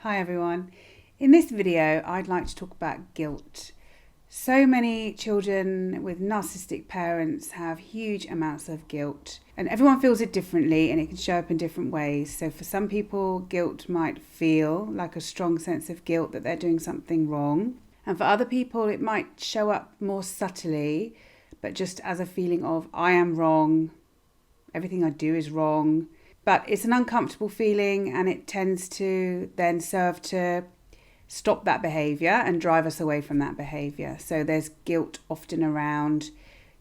Hi everyone. In this video, I'd like to talk about guilt. So many children with narcissistic parents have huge amounts of guilt, and everyone feels it differently and it can show up in different ways. So for some people, guilt might feel like a strong sense of guilt that they're doing something wrong. And for other people, it might show up more subtly, but just as a feeling of, I am wrong, everything I do is wrong. But it's an uncomfortable feeling, and it tends to then serve to stop that behaviour and drive us away from that behaviour. So there's guilt often around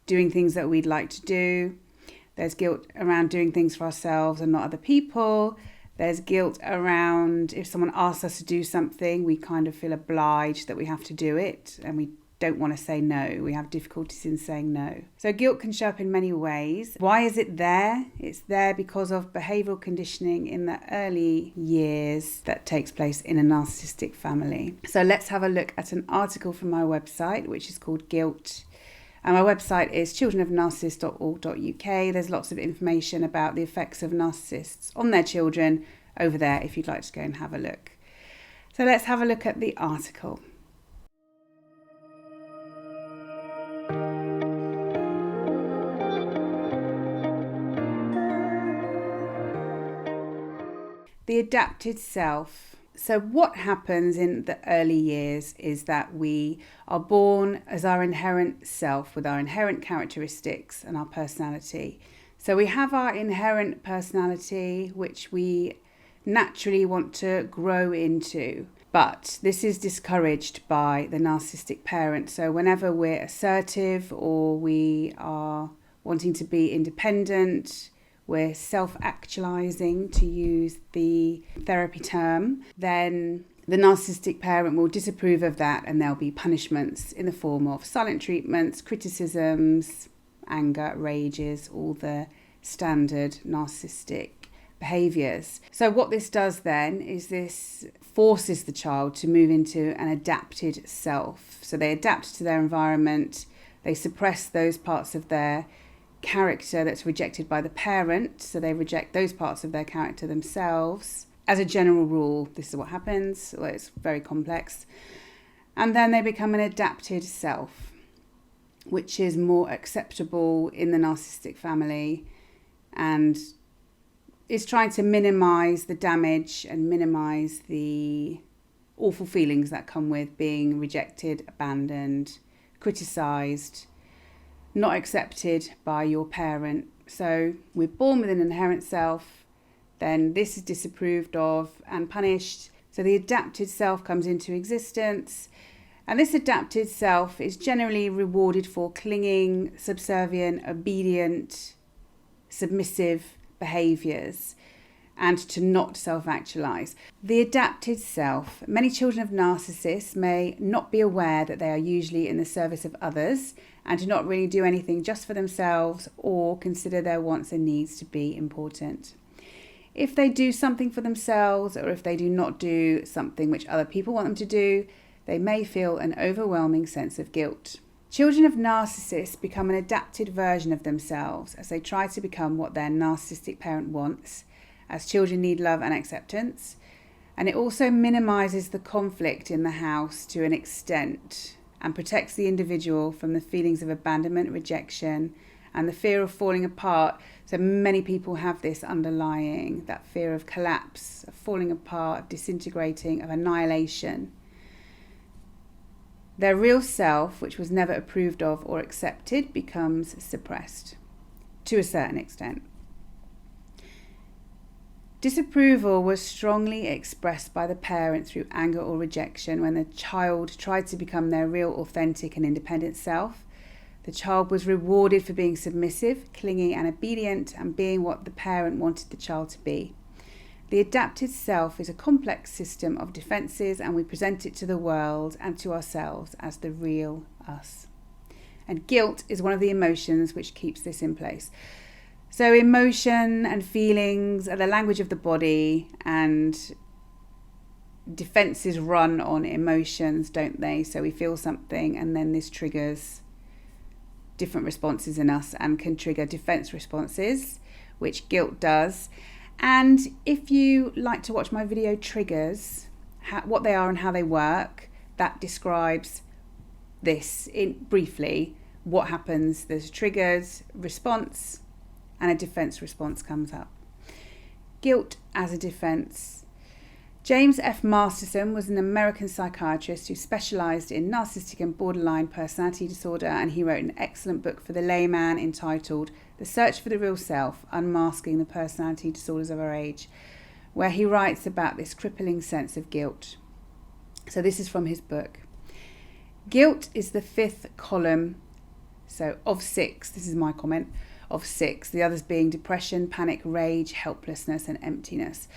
doing things that we'd like to do. There's guilt around doing things for ourselves and not other people. There's guilt around if someone asks us to do something, we kind of feel obliged that we have to do it, and we don't want to say no. We have difficulties in saying no. So guilt can show up in many ways. Why is it there? It's there because of behavioural conditioning in the early years that takes place in a narcissistic family. So let's have a look at an article from my website, which is called Guilt. And my website is childrenofnarcissists.org.uk. There's lots of information about the effects of narcissists on their children over there if you'd like to go and have a look. So let's have a look at the article. The adapted self. So what happens in the early years is that we are born as our inherent self with our inherent characteristics and our personality. So we have our inherent personality, which we naturally want to grow into. But this is discouraged by the narcissistic parent. So whenever we're assertive or we are wanting to be independent, we're self-actualizing, to use the therapy term, then the narcissistic parent will disapprove of that, and there'll be punishments in the form of silent treatments, criticisms, anger, rages, all the standard narcissistic behaviors. So what this does then is this forces the child to move into an adapted self. So they adapt to their environment, they suppress those parts of their character that's rejected by the parent, so they reject those parts of their character themselves. As a general rule, this is what happens. Well, it's very complex. And then they become an adapted self, which is more acceptable in the narcissistic family and is trying to minimize the damage and minimize the awful feelings that come with being rejected, abandoned, criticized, not accepted by your parent. So we're born with an inherent self, then this is disapproved of and punished. So the adapted self comes into existence, and this adapted self is generally rewarded for clinging, subservient, obedient, submissive behaviours and to not self-actualize. The adapted self. Many children of narcissists may not be aware that they are usually in the service of others and do not really do anything just for themselves or consider their wants and needs to be important. If they do something for themselves, or if they do not do something which other people want them to do, they may feel an overwhelming sense of guilt. Children of narcissists become an adapted version of themselves as they try to become what their narcissistic parent wants, as children need love and acceptance. And it also minimises the conflict in the house to an extent and protects the individual from the feelings of abandonment, rejection, and the fear of falling apart. So many people have this underlying, that fear of collapse, of falling apart, of disintegrating, of annihilation. Their real self, which was never approved of or accepted, becomes suppressed to a certain extent. Disapproval was strongly expressed by the parent through anger or rejection when the child tried to become their real, authentic and independent self. The child was rewarded for being submissive, clingy and obedient, and being what the parent wanted the child to be. The adapted self is a complex system of defences, and we present it to the world and to ourselves as the real us. And guilt is one of the emotions which keeps this in place. So emotion and feelings are the language of the body, and defences run on emotions, don't they? So we feel something and then this triggers different responses in us and can trigger defence responses, which guilt does. And if you like to watch my video triggers, what they are and how they work, that describes this briefly. What happens? There's a triggered response and a defense response comes up. Guilt as a defense. James F. Masterson was an American psychiatrist who specialized in narcissistic and borderline personality disorder, and he wrote an excellent book for the layman entitled The Search for the Real Self, Unmasking the Personality Disorders of Our Age, where he writes about this crippling sense of guilt. So this is from his book. Guilt is the fifth column, so of six, this is my comment, of six, the others being depression, panic, rage, helplessness, and emptiness.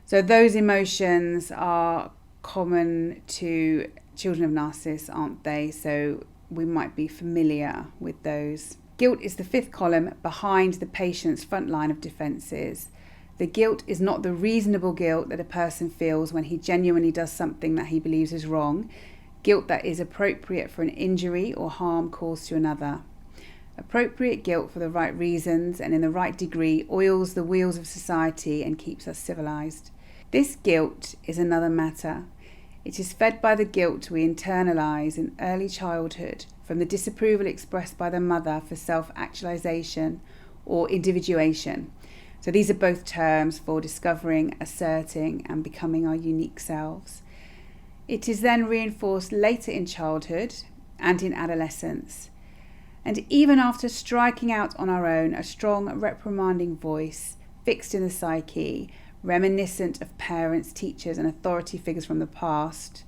So those emotions are common to children of narcissists, aren't they? So we might be familiar with those. Guilt is the fifth column behind the patient's front line of defences. The guilt is not the reasonable guilt that a person feels when he genuinely does something that he believes is wrong. Guilt that is appropriate for an injury or harm caused to another. Appropriate guilt for the right reasons and in the right degree oils the wheels of society and keeps us civilised. This guilt is another matter. It is fed by the guilt we internalise in early childhood from the disapproval expressed by the mother for self-actualisation or individuation. So these are both terms for discovering, asserting and becoming our unique selves. It is then reinforced later in childhood and in adolescence. And even after striking out on our own, a strong reprimanding voice fixed in the psyche, reminiscent of parents, teachers and authority figures from the past,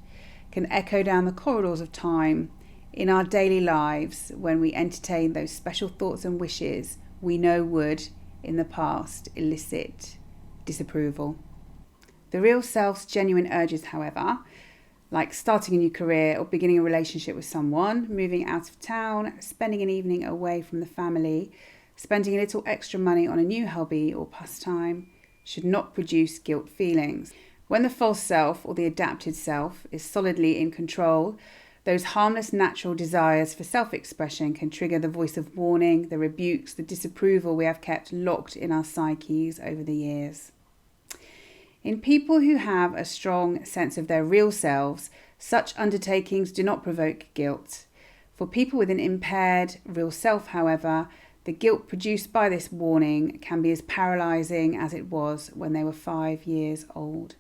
can echo down the corridors of time in our daily lives when we entertain those special thoughts and wishes we know would, in the past, elicit disapproval. The real self's genuine urges, however, like starting a new career or beginning a relationship with someone, moving out of town, spending an evening away from the family, spending a little extra money on a new hobby or pastime, should not produce guilt feelings. When the false self or the adapted self is solidly in control, those harmless natural desires for self-expression can trigger the voice of warning, the rebukes, the disapproval we have kept locked in our psyches over the years. In people who have a strong sense of their real selves, such undertakings do not provoke guilt. For people with an impaired real self, however, the guilt produced by this warning can be as paralysing as it was when they were 5 years old.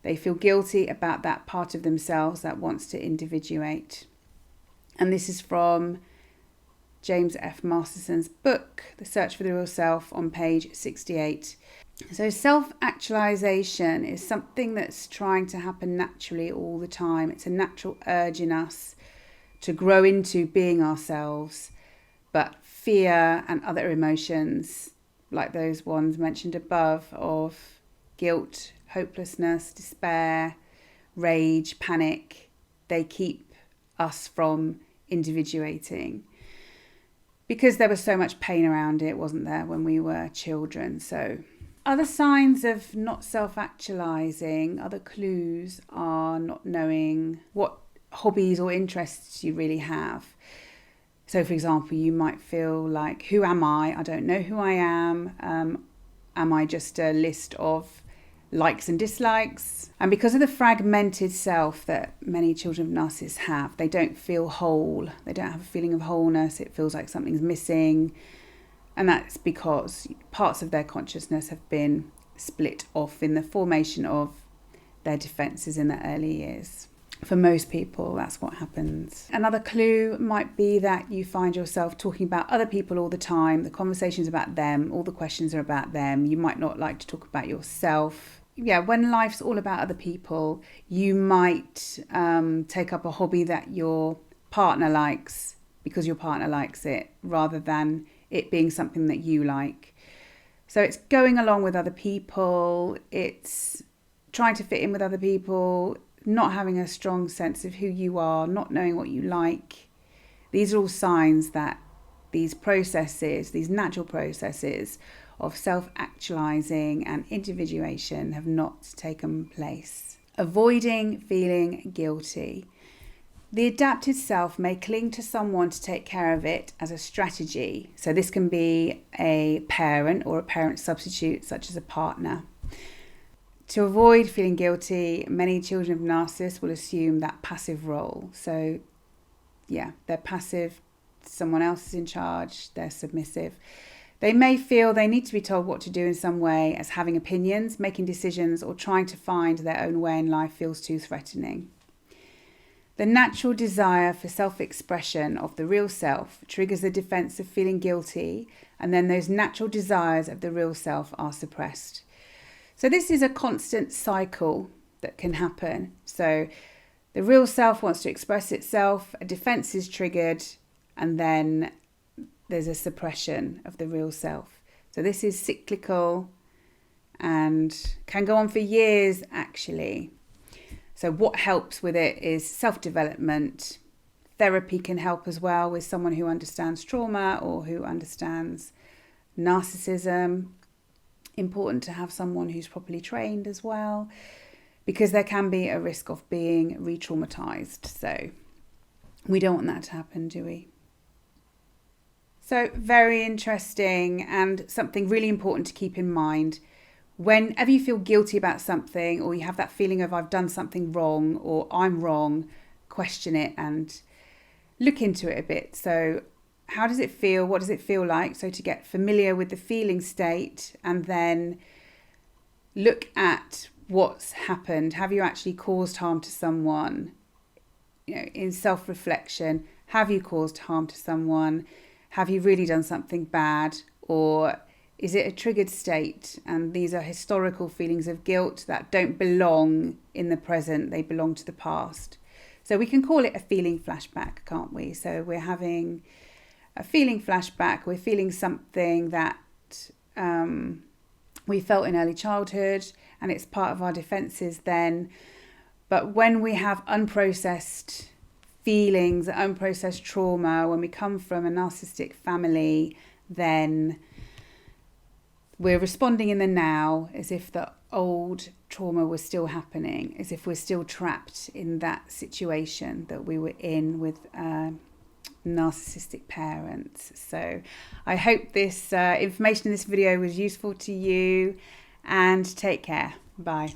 They feel guilty about that part of themselves that wants to individuate. And this is from James F. Masterson's book, The Search for the Real Self, on page 68. So self-actualization is something that's trying to happen naturally all the time. It's a natural urge in us to grow into being ourselves. But fear and other emotions, like those ones mentioned above, of guilt, hopelessness, despair, rage, panic, they keep us from individuating. Because there was so much pain around it, wasn't there, when we were children. So other signs of not self-actualizing, other clues are not knowing what hobbies or interests you really have. So, for example, you might feel like, who am I? I don't know who I am. Am I just a list of likes and dislikes? And because of the fragmented self that many children of narcissists have, they don't feel whole. They don't have a feeling of wholeness. It feels like something's missing. And that's because parts of their consciousness have been split off in the formation of their defences in the early years. For most people, that's what happens. Another clue might be that you find yourself talking about other people all the time. The conversation's about them. All the questions are about them. You might not like to talk about yourself. Yeah, when life's all about other people, you might take up a hobby that your partner likes because your partner likes it, rather than it being something that you like. So it's going along with other people. It's trying to fit in with other people, not having a strong sense of who you are, not knowing what you like. These are all signs that these processes, these natural processes of self-actualizing and individuation have not taken place. Avoiding feeling guilty. The adapted self may cling to someone to take care of it as a strategy. So this can be a parent or a parent substitute, such as a partner. To avoid feeling guilty, many children of narcissists will assume that passive role. So, yeah, they're passive, someone else is in charge, they're submissive. They may feel they need to be told what to do in some way, as having opinions, making decisions, or trying to find their own way in life feels too threatening. The natural desire for self-expression of the real self triggers the defense of feeling guilty, and then those natural desires of the real self are suppressed. So this is a constant cycle that can happen. So the real self wants to express itself, a defense is triggered, and then there's a suppression of the real self. So this is cyclical and can go on for years, actually. So what helps with it is self-development. Therapy can help as well with someone who understands trauma or who understands narcissism. Important to have someone who's properly trained as well, because there can be a risk of being re-traumatized. So we don't want that to happen, do we? So very interesting, and something really important to keep in mind. Whenever you feel guilty about something, or you have that feeling of I've done something wrong or I'm wrong, question it and look into it a bit. So how does it feel? What does it feel like? So to get familiar with the feeling state, and then look at what's happened. Have you actually caused harm to someone? In self-reflection, have you caused harm to someone? Have you really done something bad? Or is it a triggered state? And these are historical feelings of guilt that don't belong in the present. They belong to the past. So we can call it a feeling flashback, can't we? So we're having a feeling flashback. We're feeling something that we felt in early childhood, and it's part of our defenses then. But when we have unprocessed feelings, unprocessed trauma, when we come from a narcissistic family, then we're responding in the now as if the old trauma was still happening, as if we're still trapped in that situation that we were in with narcissistic parents. So I hope this information in this video was useful to you, and take care. Bye.